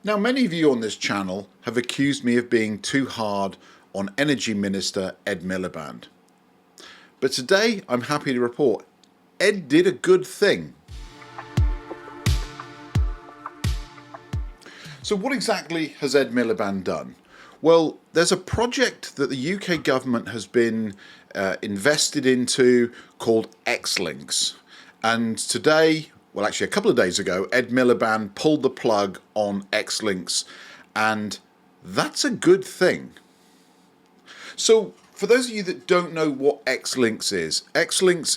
Now, many of you on this channel have accused me of being too hard on Energy Minister Ed Miliband. But today I'm happy to report Ed did a good thing. So what exactly has Ed Miliband done? Well, there's a project that the UK government has been invested into called XLinks. And today, well actually a couple of days ago, Ed Miliband pulled the plug on XLinks, and that's a good thing. So for those of you that don't know what XLinks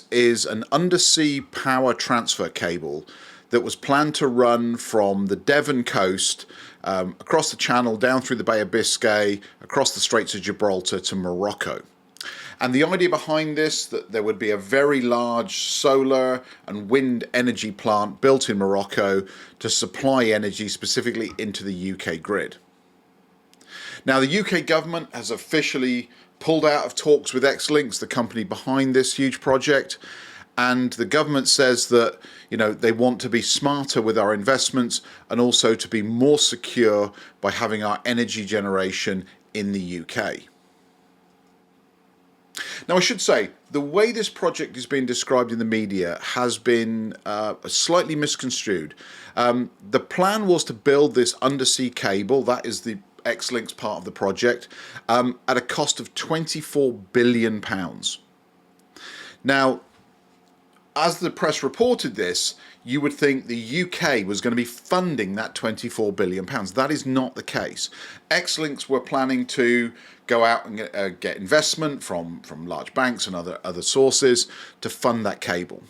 is an undersea power transfer cable that was planned to run from the Devon coast across the Channel, down through the Bay of Biscay, across the Straits of Gibraltar to Morocco. And the idea behind this, that there would be a very large solar and wind energy plant built in Morocco to supply energy specifically into the UK grid. Now, the UK government has officially pulled out of talks with XLinks, the company behind this huge project, and the government says that, you know, they want to be smarter with our investments and also to be more secure by having our energy generation in the UK. Now, I should say, the way this project is being described in the media has been slightly misconstrued. The plan was to build this undersea cable, that is the XLinks part of the project, at a cost of £24 billion. Now, as the press reported this, you would think the UK was going to be funding that £24 billion. That is not the case. XLinks were planning to go out and get investment from large banks and other sources to fund that cable.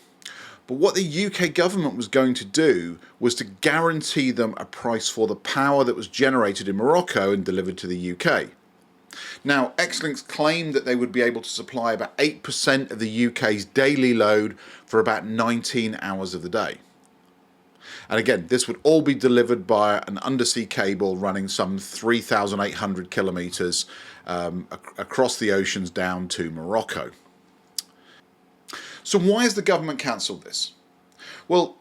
But what the UK government was going to do was to guarantee them a price for the power that was generated in Morocco and delivered to the UK. Now, XLinks claimed that they would be able to supply about 8% of the UK's daily load for about 19 hours of the day. And again, this would all be delivered by an undersea cable running some 3,800 kilometres across the oceans down to Morocco. So why has the government cancelled this? Well,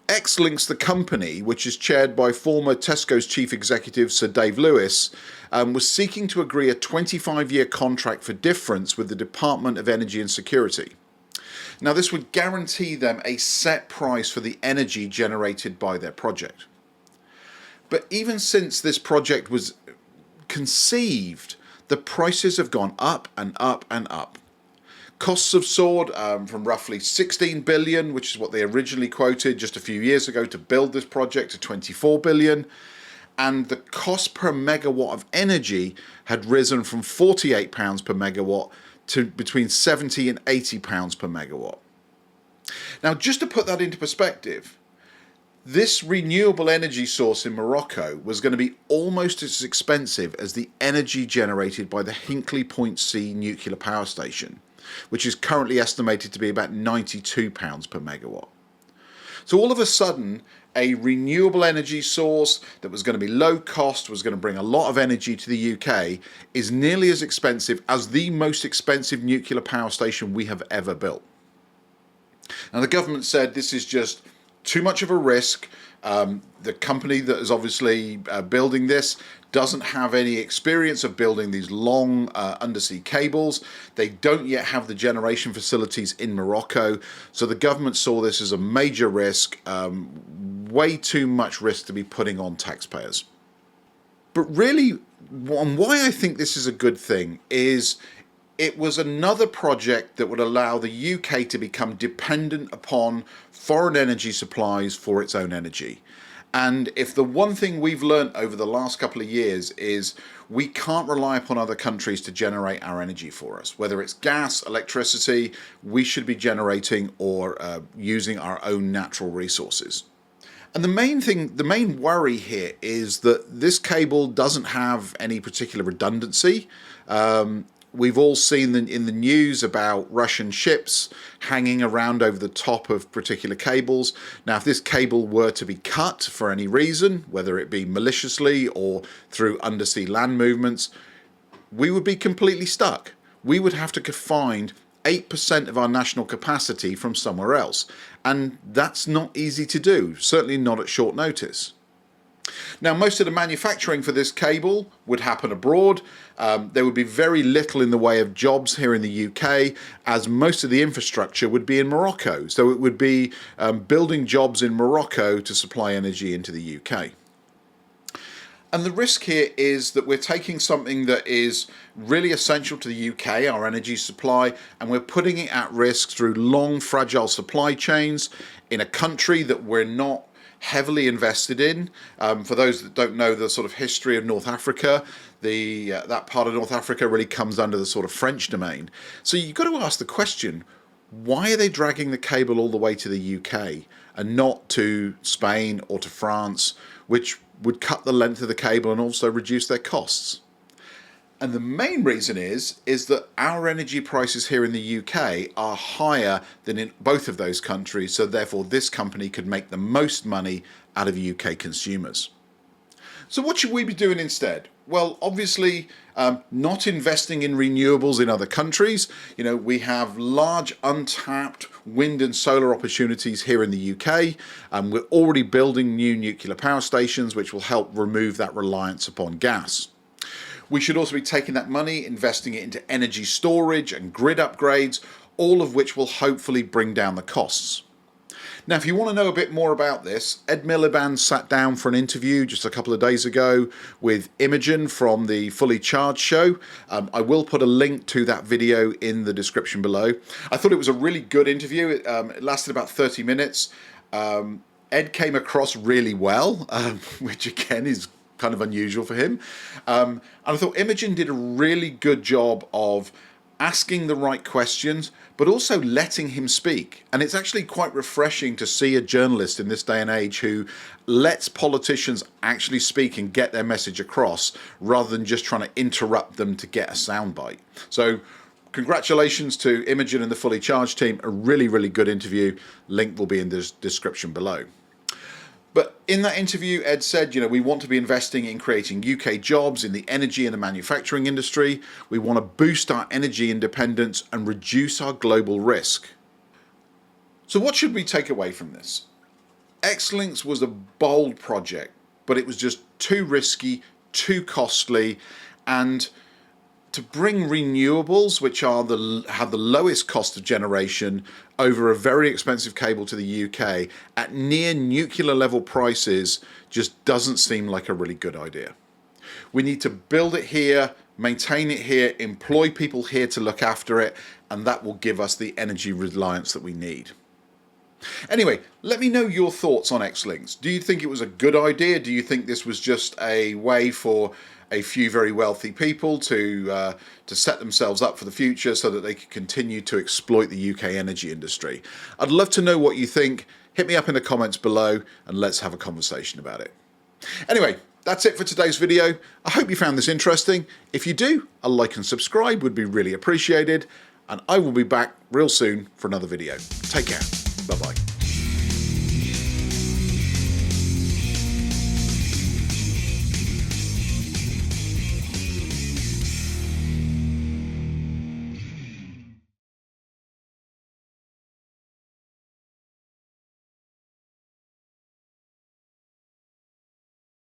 XLinks, the company, which is chaired by former Tesco's chief executive Sir Dave Lewis, was seeking to agree a 25-year contract for difference with the Department of Energy and Security. Now, this would guarantee them a set price for the energy generated by their project. But even since this project was conceived, the prices have gone up and up and up. Costs have soared from roughly 16 billion, which is what they originally quoted just a few years ago to build this project, to 24 billion. And the cost per megawatt of energy had risen from £48 per megawatt to between £70 and £80 per megawatt. Now, just to put that into perspective, this renewable energy source in Morocco was going to be almost as expensive as the energy generated by the Hinkley Point C nuclear power station, which is currently estimated to be about £92 per megawatt. So all of a sudden, a renewable energy source that was going to be low cost, was going to bring a lot of energy to the UK, is nearly as expensive as the most expensive nuclear power station we have ever built. Now, the government said this is just too much of a risk. The company that is obviously building this doesn't have any experience of building these long undersea cables. They don't yet have the generation facilities in Morocco. So the government saw this as a major risk, way too much risk to be putting on taxpayers. But really, why I think this is a good thing is it was another project that would allow the UK to become dependent upon foreign energy supplies for its own energy. And if the one thing we've learnt over the last couple of years is we can't rely upon other countries to generate our energy for us. Whether it's gas, electricity, we should be generating or using our own natural resources. And the main worry here is that this cable doesn't have any particular redundancy. We've all seen in the news about Russian ships hanging around over the top of particular cables. Now, if this cable were to be cut for any reason, whether it be maliciously or through undersea land movements, we would be completely stuck. We would have to find 8% of our national capacity from somewhere else. And that's not easy to do, certainly not at short notice. Now, most of the manufacturing for this cable would happen abroad. There would be very little in the way of jobs here in the UK, as most of the infrastructure would be in Morocco. So it would be building jobs in Morocco to supply energy into the UK. And the risk here is that we're taking something that is really essential to the UK, our energy supply, and we're putting it at risk through long, fragile supply chains in a country that we're not heavily invested in. For those that don't know the sort of history of North Africa, that part of North Africa really comes under the sort of French domain. So you've got to ask the question, why are they dragging the cable all the way to the UK and not to Spain or to France, which would cut the length of the cable and also reduce their costs? And the main reason is that our energy prices here in the UK are higher than in both of those countries, so therefore this company could make the most money out of UK consumers. So what should we be doing instead? Well, obviously not investing in renewables in other countries. You know, we have large untapped wind and solar opportunities here in the UK. We're already building new nuclear power stations, which will help remove that reliance upon gas. We should also be taking that money, investing it into energy storage and grid upgrades, all of which will hopefully bring down the costs. Now, if you want to know a bit more about this, Ed Miliband sat down for an interview just a couple of days ago with Imogen from the Fully Charged show. I will put a link to that video in the description below. I thought it was a really good interview. It lasted about 30 minutes. Ed came across really well, which again is kind of unusual for him. And I thought Imogen did a really good job of asking the right questions, but also letting him speak. And it's actually quite refreshing to see a journalist in this day and age who lets politicians actually speak and get their message across, rather than just trying to interrupt them to get a soundbite. So congratulations to Imogen and the Fully Charged team. A really, really good interview. Link will be in the description below. But in that interview, Ed said, you know, we want to be investing in creating UK jobs in the energy and the manufacturing industry. We want to boost our energy independence and reduce our global risk. So what should we take away from this? XLinks was a bold project, but it was just too risky, too costly, and to bring renewables, which are have the lowest cost of generation, over a very expensive cable to the UK at near nuclear level prices just doesn't seem like a really good idea. We need to build it here, maintain it here, employ people here to look after it, and that will give us the energy reliance that we need. Anyway, let me know your thoughts on XLinks. Do you think it was a good idea? Do you think this was just a way for a few very wealthy people to set themselves up for the future so that they can continue to exploit the UK energy industry? I'd love to know what you think. Hit me up in the comments below and let's have a conversation about it. Anyway, that's it for today's video. I hope you found this interesting. If you do, a like and subscribe would be really appreciated, and I will be back real soon for another video. Take care. Bye-bye.